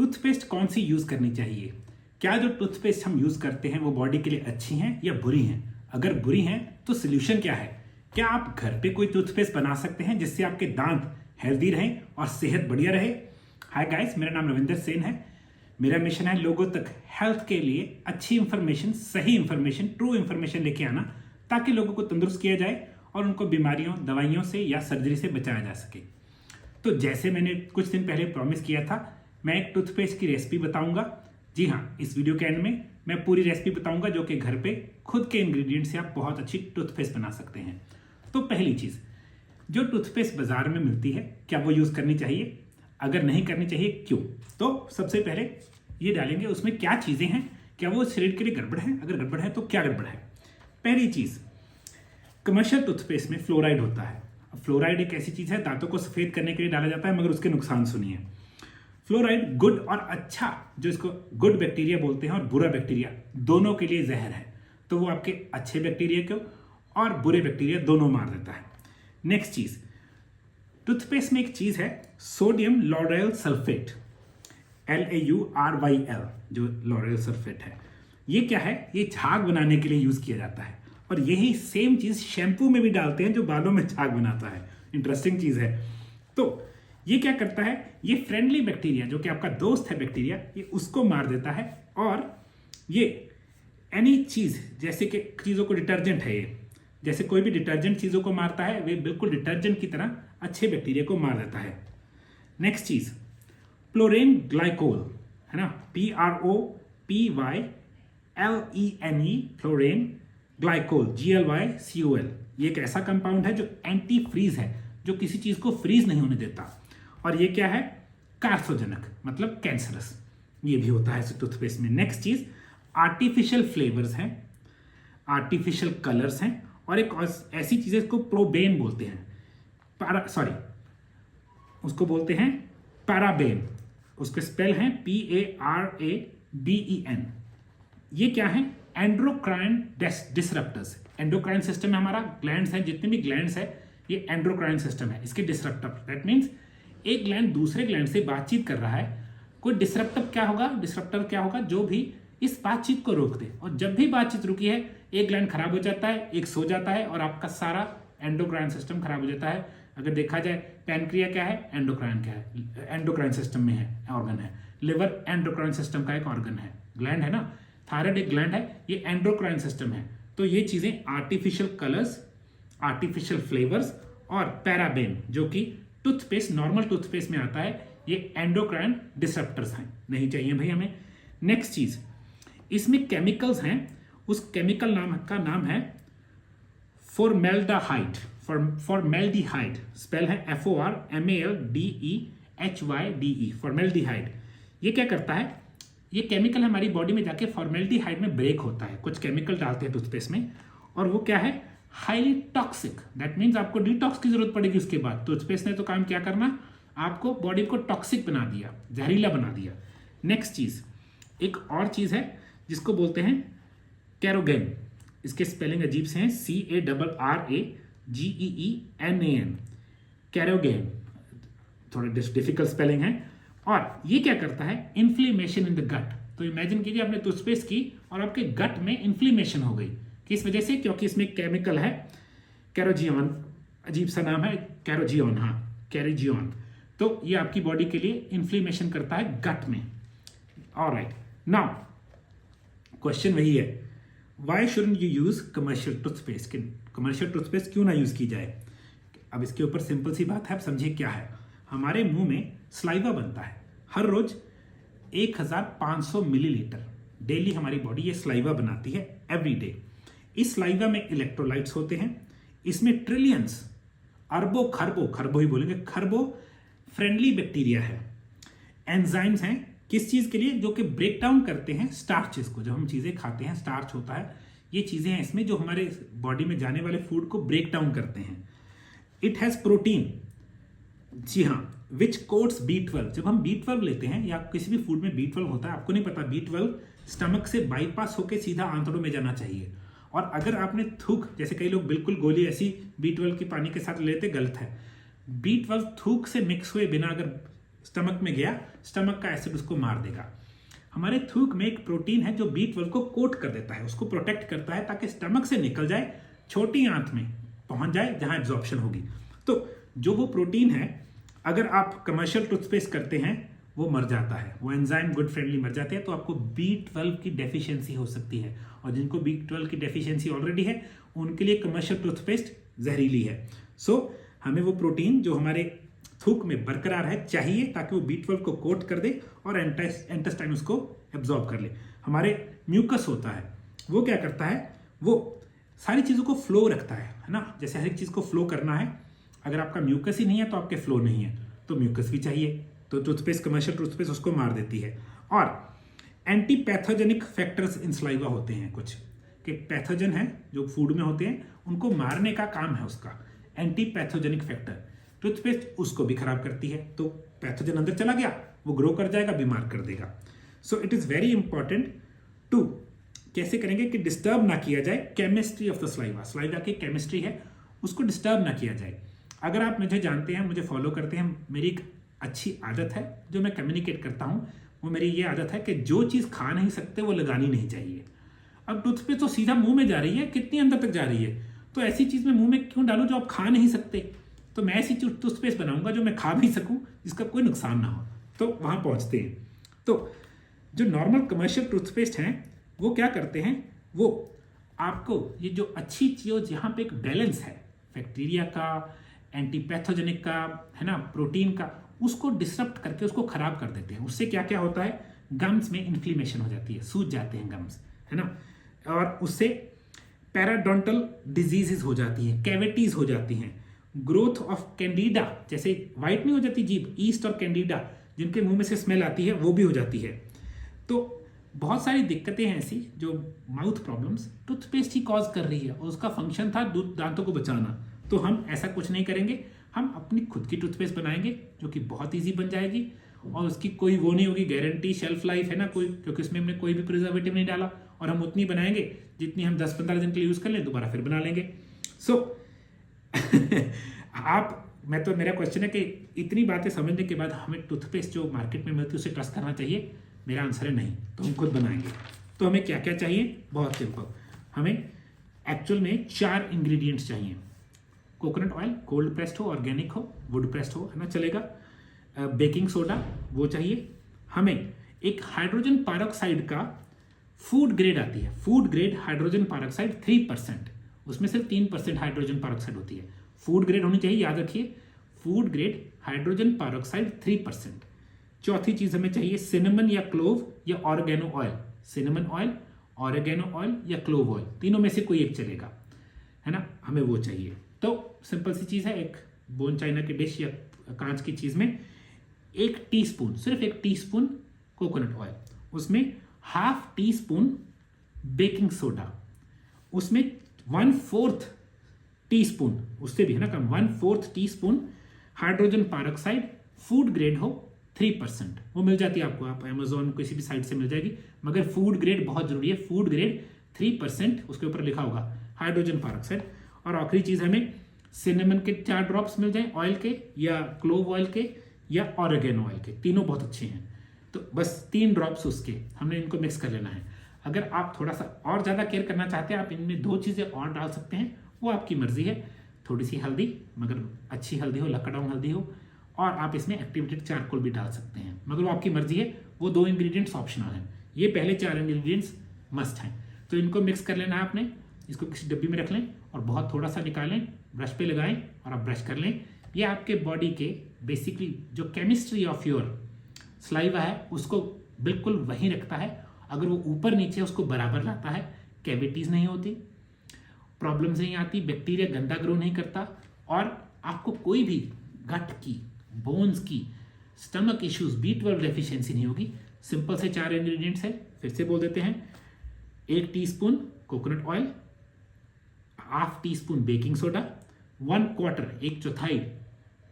Toothpaste कौन सी use करनी चाहिए? क्या जो टूथपेस्ट हम यूज करते हैं वो बॉडी के लिए अच्छी हैं या बुरी हैं? अगर बुरी हैं तो सोल्यूशन क्या है? क्या आप घर पे कोई टूथपेस्ट बना सकते हैं जिससे आपके दांत हेल्दी रहें और सेहत बढ़िया रहे? हाय गाइस, मेरा नाम रविंदर सेन है। मेरा मिशन है लोगों तक हेल्थ के लिए अच्छी इंफॉर्मेशन, सही इंफॉर्मेशन, ट्रू इंफॉर्मेशन लेके आना, ताकि लोगों को तंदुरुस्त किया जाए और उनको बीमारियों, दवाइयों से या सर्जरी से बचाया जा सके। तो जैसे मैंने कुछ दिन पहले प्रॉमिस किया था, मैं एक टूथपेस्ट की रेसिपी बताऊंगा। जी हाँ, इस वीडियो के एंड में मैं पूरी रेसिपी बताऊंगा जो कि घर पे खुद के इंग्रेडिएंट से आप बहुत अच्छी टूथपेस्ट बना सकते हैं। तो पहली चीज़, जो टूथपेस्ट बाजार में मिलती है क्या वो यूज़ करनी चाहिए? अगर नहीं करनी चाहिए क्यों? तो सबसे पहले ये डालेंगे उसमें क्या चीज़ें हैं, क्या वो शरीर के लिए गड़बड़ है? अगर गड़बड़ है तो क्या गड़बड़ है? पहली चीज़, कमर्शियल टूथपेस्ट में फ्लोराइड होता है। फ्लोराइड एक ऐसी चीज़ है, दांतों को सफ़ेद करने के लिए डाला जाता है, मगर उसके नुकसान सुनिए। फ्लोराइड गुड और अच्छा, जो इसको गुड बैक्टीरिया बोलते हैं और बुरा बैक्टीरिया, दोनों के लिए जहर है। तो वो आपके अच्छे बैक्टीरिया को और बुरे बैक्टीरिया दोनों मार देता है। नेक्स्ट चीज़, टूथपेस्ट में एक चीज़ है सोडियम लॉरेल सल्फेट, LAURYL, जो लॉरेल सल्फेट है। ये क्या है? ये झाग बनाने के लिए यूज़ किया जाता है और यही सेम चीज़ शैम्पू में भी डालते हैं जो बालों में झाग बनाता है। इंटरेस्टिंग चीज़ है। तो ये क्या करता है? ये फ्रेंडली बैक्टीरिया, जो कि आपका दोस्त है बैक्टीरिया, ये उसको मार देता है। और ये एनी चीज़, जैसे कि चीज़ों को डिटर्जेंट है, ये जैसे कोई भी डिटर्जेंट चीज़ों को मारता है, वे बिल्कुल डिटर्जेंट की तरह अच्छे बैक्टीरिया को मार देता है। नेक्स्ट चीज़, प्लोरेन ग्लाइकोल है ना, PROPYLENE, फ्लोरेन ग्लाइकोल, GLYCOL। ये एक ऐसा कंपाउंड है जो एंटी फ्रीज है, जो किसी चीज़ को फ्रीज नहीं होने देता। और ये क्या है? कार्सोजेनक, मतलब कैंसरस। ये भी होता है इस टूथपेस्ट में। नेक्स्ट चीज़, आर्टिफिशियल फ्लेवर्स हैं, आर्टिफिशियल कलर्स हैं, और एक ऐसी चीज़ है इसको प्रोबेन बोलते हैं, उसको बोलते हैं पैराबेन। उसके स्पेल हैं PARABEN। ये क्या है? एंडोक्राइन डिसरप्टर्स। एंडोक्राइन सिस्टम में हमारा ग्लैंड्स हैं, जितने भी ग्लैंड्स है ये एंडोक्राइन सिस्टम है। इसके डिसरप्टर, दैट मीन्स एक ग्लैंड दूसरे ग्लैंड से बातचीत कर रहा है। कोई डिसरप्टर क्या होगा? डिसरप्टर क्या होगा? जो भी इस बातचीत को रोक दे। और जब भी बातचीत रुकी है, एक ग्लैंड खराब हो जाता है, एक सो जाता है और आपका सारा एंडोक्राइन सिस्टम खराब हो जाता है। अगर देखा जाए, पैनक्रिया क्या है? एंडोक्राइन क्या है? एंडोक्राइन सिस्टम में है, ऑर्गन है। लिवर एंडोक्राइन सिस्टम का एक ऑर्गन है, ग्लैंड है ना। थायराइड एक ग्लैंड है, ये एंडोक्राइन सिस्टम है। तो ये चीजें आर्टिफिशियल कलर्स, आर्टिफिशियल फ्लेवर्स और पैराबेन, जो कि टूथपेस्ट, नॉर्मल टूथपेस्ट में आता है, ये एंडोक्राइन डिसरप्टर्स हैं, नहीं चाहिए भाई हमें। नेक्स्ट चीज, इसमें केमिकल्स हैं। उस केमिकल का नाम है फॉर्मेल्डिहाइड। फॉर्मेल्डिहाइड स्पेल है FORMALDEHYDE, फॉर्मेल्डिहाइड। ये क्या करता है? ये केमिकल हमारी बॉडी में जाके फॉर्मेल्डिहाइड में ब्रेक होता है। कुछ केमिकल डालते हैं टूथपेस्ट में, और वो क्या है? Highly toxic. दैट मीन्स आपको डिटॉक्स की जरूरत पड़ेगी उसके बाद। टूथपेस्ट ने तो काम क्या करना? आपको बॉडी को टॉक्सिक बना दिया, जहरीला बना दिया। नेक्स्ट चीज, एक और चीज है जिसको बोलते हैं कैरोगेन। इसके स्पेलिंग अजीब से हैं, CARRAGEENAN, कैरोगेन। थोड़ा डिफिकल्ट स्पेलिंग है। और ये क्या करता है? Inflammation in the gut. तो इमेजिन कीजिए आपने टूथपेस्ट की और आपके गट में इन्फ्लेमेशन हो गई। किस वजह से? क्योंकि इसमें केमिकल है कैरोजियन, अजीब सा नाम है, कैरोजियन। हाँ, कैरोजियन। तो ये आपकी बॉडी के लिए इन्फ्लेमेशन करता है गट में। ऑलराइट, नाउ क्वेश्चन वही है, why shouldn't you use commercial toothpaste? Commercial toothpaste क्यों ना यूज की जाए? अब इसके ऊपर सिंपल सी बात है, आप समझिए क्या है। हमारे मुंह में स्लाइवा बनता है हर रोज 1500 मिलीलीटर डेली। हमारी बॉडी ये स्लाइवा बनाती है एवरी डे। इस स्लाइवा में इलेक्ट्रोलाइट्स होते हैं। इसमें ट्रिलियंस, अरबों खरबों ही बोलेंगे, खरबों फ्रेंडली बैक्टीरिया है। एंजाइम्स हैं, किस चीज के लिए? जो कि ब्रेक डाउन करते हैं स्टार्चेस को। जब हम चीजें खाते हैं, स्टार्च होता है, ये चीजें हैं इसमें जो हमारे बॉडी में जाने वाले फूड को ब्रेक डाउन करते हैं। इट हैज प्रोटीन, जी हाँ, विच कोट्स B12। जब हम B12 लेते हैं या किसी भी फूड में B12 होता है, आपको नहीं पता, B12 स्टमक से बाईपास होकर सीधा आंतड़ों में जाना चाहिए। और अगर आपने थूक, जैसे कई लोग बिल्कुल गोली ऐसी B12 की पानी के साथ लेते, गलत है। B12 थूक से मिक्स हुए बिना अगर स्टमक में गया, स्टमक का एसिड उसको मार देगा। हमारे थूक में एक प्रोटीन है जो B12 को कोट कर देता है, उसको प्रोटेक्ट करता है ताकि स्टमक से निकल जाए, छोटी आंत में पहुंच जाए जहां एब्जॉर्प्शन होगी। तो जो वो प्रोटीन है, अगर आप कमर्शियल टूथपेस्ट करते हैं वो मर जाता है, वो एंजाइम गुड फ्रेंडली मर जाते हैं, तो आपको B12 की डेफिशिएंसी हो सकती है। और जिनको B12 की डेफिशिएंसी ऑलरेडी है उनके लिए कमर्शियल टूथपेस्ट जहरीली है। सो हमें वो प्रोटीन जो हमारे थूक में बरकरार है चाहिए ताकि वो B12 को कोट कर दे और इंटेस्टाइन उसको एब्जॉर्ब कर ले। हमारे म्यूकस होता है, वो क्या करता है, वो सारी चीज़ों को फ्लो रखता है ना। जैसे हर एक चीज़ को फ्लो करना है, अगर आपका म्यूकस ही नहीं है तो आपके फ्लो नहीं है, तो म्यूकस भी चाहिए। तो टूथपेस्ट, कमर्शियल टूथपेस्ट उसको मार देती है। और anti pathogenic factors in saliva होते हैं कुछ, कि पैथोजन है जो फूड में होते हैं, उनको मारने का काम है उसका एंटी पैथोजेनिक फैक्टर। टूथपेस्ट उसको भी खराब करती है, तो पैथोजन अंदर चला गया, वो ग्रो कर जाएगा, बीमार कर देगा। So it is very important to कैसे करेंगे कि डिस्टर्ब ना किया जाए chemistry of the saliva. Saliva की केमिस्ट्री है, उसको डिस्टर्ब ना किया जाए। अगर आप मुझे जानते हैं, मुझे फॉलो करते हैं, मेरी एक अच्छी आदत है जो मैं कम्युनिकेट करता हूँ, वो मेरी ये आदत है कि जो चीज़ खा नहीं सकते वो लगानी नहीं चाहिए। अब टूथपेस्ट तो सीधा मुंह में जा रही है, कितनी अंदर तक जा रही है, तो ऐसी चीज़ में मुंह में क्यों डालूं जो आप खा नहीं सकते। तो मैं ऐसी टूथपेस्ट बनाऊंगा जो मैं खा भी सकूं, जिसका कोई नुकसान ना हो। तो वहाँ पहुँचते हैं। तो जो नॉर्मल कमर्शियल टूथपेस्ट हैं वो क्या करते हैं, वो आपको ये जो अच्छी चीज़ यहाँ पे एक बैलेंस है बैक्टीरिया का, एंटीपैथोजेनिक का, है ना, प्रोटीन का, उसको डिसरप्ट करके उसको खराब कर देते हैं। उससे क्या क्या होता है, गम्स में इन्फ्लेमेशन हो जाती है, सूज जाते हैं गम्स, है ना, और उससे पैराडोंटल डिजीजेज हो जाती हैं, कैविटीज हो जाती हैं, ग्रोथ ऑफ कैंडिडा, जैसे वाइट नहीं हो जाती जीभ, ईस्ट और कैंडिडा जिनके मुंह में से स्मेल आती है वो भी हो जाती है। तो बहुत सारी दिक्कतें हैं ऐसी जो माउथ प्रॉब्लम्स टूथपेस्ट ही कॉज कर रही है, और उसका फंक्शन था दांतों को बचाना। तो हम ऐसा कुछ नहीं करेंगे, हम अपनी खुद की टूथपेस्ट बनाएंगे जो कि बहुत इजी बन जाएगी, और उसकी कोई वो नहीं होगी गारंटी, शेल्फ लाइफ है ना कोई, क्योंकि उसमें हमने कोई भी प्रिजर्वेटिव नहीं डाला, और हम उतनी बनाएंगे जितनी हम 10-15 दिन के लिए यूज़ कर लें, दोबारा फिर बना लेंगे। सो तो मेरा क्वेश्चन है कि इतनी बातें समझने के बाद हमें टूथपेस्ट जो मार्केट में मिलती है उसे ट्रस्ट करना चाहिए? मेरा आंसर है नहीं, तो हम खुद बनाएंगे। तो हमें क्या क्या चाहिए, बहुत सिंपल, हमें एक्चुअल में 4 इंग्रेडिएंट्स चाहिए। कोकोनट ऑयल, कोल्ड प्रेस्ड हो, ऑर्गेनिक हो, वुड प्रेस्ड हो, है ना, चलेगा। बेकिंग सोडा वो चाहिए। हमें एक हाइड्रोजन पैरोक्साइड का फूड ग्रेड आती है, फूड ग्रेड हाइड्रोजन पैरोक्साइड 3%, उसमें सिर्फ 3% हाइड्रोजन पैरोक्साइड होती है। फूड ग्रेड होनी चाहिए, याद रखिए, फूड ग्रेड हाइड्रोजन पैरोक्साइड 3%। चौथी चीज हमें चाहिए सिनेमन या क्लोव या oregano oil, cinnamon oil, oregano oil या क्लोव ऑयल, तीनों में से कोई एक चलेगा, है ना, हमें वो चाहिए। तो सिंपल सी चीज है, एक बोन चाइना की डिश या कांच की चीज में 1 टीस्पून, सिर्फ 1 टीस्पून कोकोनट ऑयल, उसमें 1/2 टीस्पून बेकिंग सोडा, उसमें 1/4 टीस्पून, उससे भी है ना कम, 1/4 teaspoon hydrogen peroxide, food grade हो 3%, वो मिल जाती है आपको, आप अमेजोन किसी भी साइट से मिल जाएगी, मगर फूड ग्रेड बहुत जरूरी है, फूड ग्रेड 3%, उसके ऊपर लिखा होगा हाइड्रोजन पैरोक्साइड। और आखिरी चीज हमें सिनेमन के 4 ड्रॉप्स मिल जाए, ऑयल के या क्लोव ऑयल के या ऑरिगेनो ऑयल के, तीनों बहुत अच्छे हैं। तो बस 3 ड्रॉप्स उसके हमने इनको मिक्स कर लेना है। अगर आप थोड़ा सा और ज़्यादा केयर करना चाहते हैं, आप इनमें 2 चीज़ें और डाल सकते हैं, वो आपकी मर्जी है। थोड़ी सी हल्दी, मगर अच्छी हल्दी हो, लकड़ाऊं हल्दी हो, और आप इसमें एक्टिवेटेड चारकोल भी डाल सकते हैं, मगर वो आपकी मर्जी है। वो 2 इंग्रेडिएंट्स ऑप्शनल हैं, ये पहले 4 इंग्रेडिएंट्स मस्ट हैं। तो इनको मिक्स कर लेना है आपने, इसको किसी डब्बी में रख लें और बहुत थोड़ा सा निकालें, ब्रश पे लगाएं और आप ब्रश कर लें। ये आपके बॉडी के बेसिकली जो केमिस्ट्री ऑफ योर सलाइवा है उसको बिल्कुल वहीं रखता है। अगर वो ऊपर नीचे उसको बराबर लाता है, कैविटीज़ नहीं होती, प्रॉब्लम्स नहीं आती, बैक्टीरिया गंदा ग्रो नहीं करता, और आपको कोई भी गट की, बोन्स की, स्टमक इश्यूज, B12 डेफिशिएंसी नहीं होगी। सिंपल से 4 इंग्रेडिएंट्स है, फिर से बोल देते हैं। 1 teaspoon coconut oil, 1/2 teaspoon baking soda, 1/4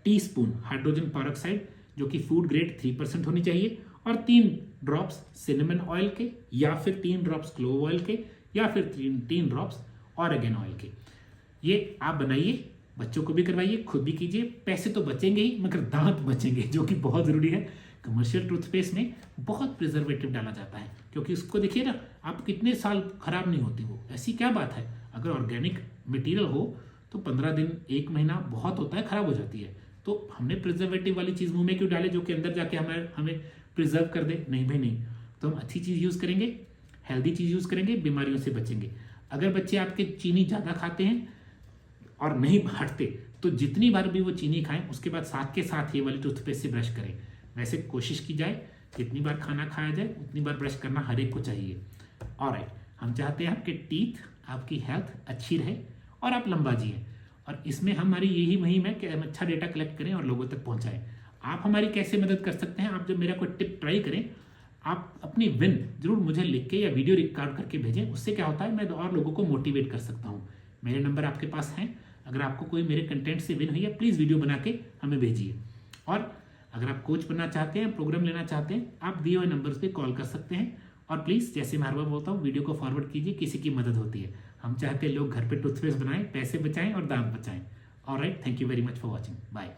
teaspoon hydrogen peroxide जो कि फूड ग्रेड 3% होनी चाहिए, और 3 ड्रॉप्स सिनेमन ऑयल के, या फिर 3 ड्रॉप्स क्लोव ऑयल के, या फिर 3 ड्रॉप्स ऑरिगेनो ऑयल के। ये आप बनाइए, बच्चों को भी करवाइए, खुद भी कीजिए। पैसे तो बचेंगे ही मगर दांत बचेंगे, जो कि बहुत ज़रूरी है। कमर्शियल टूथपेस्ट में बहुत प्रिजर्वेटिव डाला जाता है, क्योंकि उसको देखिए ना, आप कितने साल खराब नहीं होती वो। ऐसी क्या बात है, अगर ऑर्गेनिक मटेरियल हो तो 15 दिन 1 महीना बहुत होता है, खराब हो जाती है। तो हमने प्रिजर्वेटिव वाली चीज़ मुंह में क्यों डाले जो कि अंदर जाके हमें प्रिजर्व कर दे? नहीं भाई नहीं। तो हम अच्छी चीज़ यूज़ करेंगे, हेल्दी चीज़ यूज़ करेंगे, बीमारियों से बचेंगे। अगर बच्चे आपके चीनी ज़्यादा खाते हैं और नहीं हटते, तो जितनी बार भी वो चीनी खाएं उसके बाद साथ के साथ ये वाली टूथपेस्ट से ब्रश करें। वैसे कोशिश की जाए जितनी बार खाना खाया जाए उतनी बार ब्रश करना हर एक को चाहिए। ऑलराइट, हम चाहते हैं आपके टीथ, आपकी हेल्थ अच्छी रहे और आप लंबा जिए। और इसमें हमारी यही मुहिम है कि हम अच्छा डेटा कलेक्ट करें और लोगों तक पहुंचाएं। आप हमारी कैसे मदद कर सकते हैं? आप जब मेरा कोई टिप ट्राई करें, आप अपनी विन जरूर मुझे लिख के या वीडियो रिकॉर्ड करके भेजें। उससे क्या होता है, मैं और लोगों को मोटिवेट कर सकता हूँ। मेरे नंबर आपके पास हैं, अगर आपको कोई मेरे कंटेंट से विन हुई है प्लीज़ वीडियो बना के हमें भेजिए। और अगर आप कोच बनना चाहते हैं, प्रोग्राम लेना चाहते हैं, आप दिए हुए नंबर्स पे कॉल कर सकते हैं। और प्लीज़, जैसे मैं हर बार बोलता हूँ, वीडियो को फॉरवर्ड कीजिए, किसी की मदद होती है। हम चाहते हैं लोग घर पे टूथपेस्ट बनाएं, पैसे बचाएं और दाम बचाएं। Alright, thank you very much for watching, bye.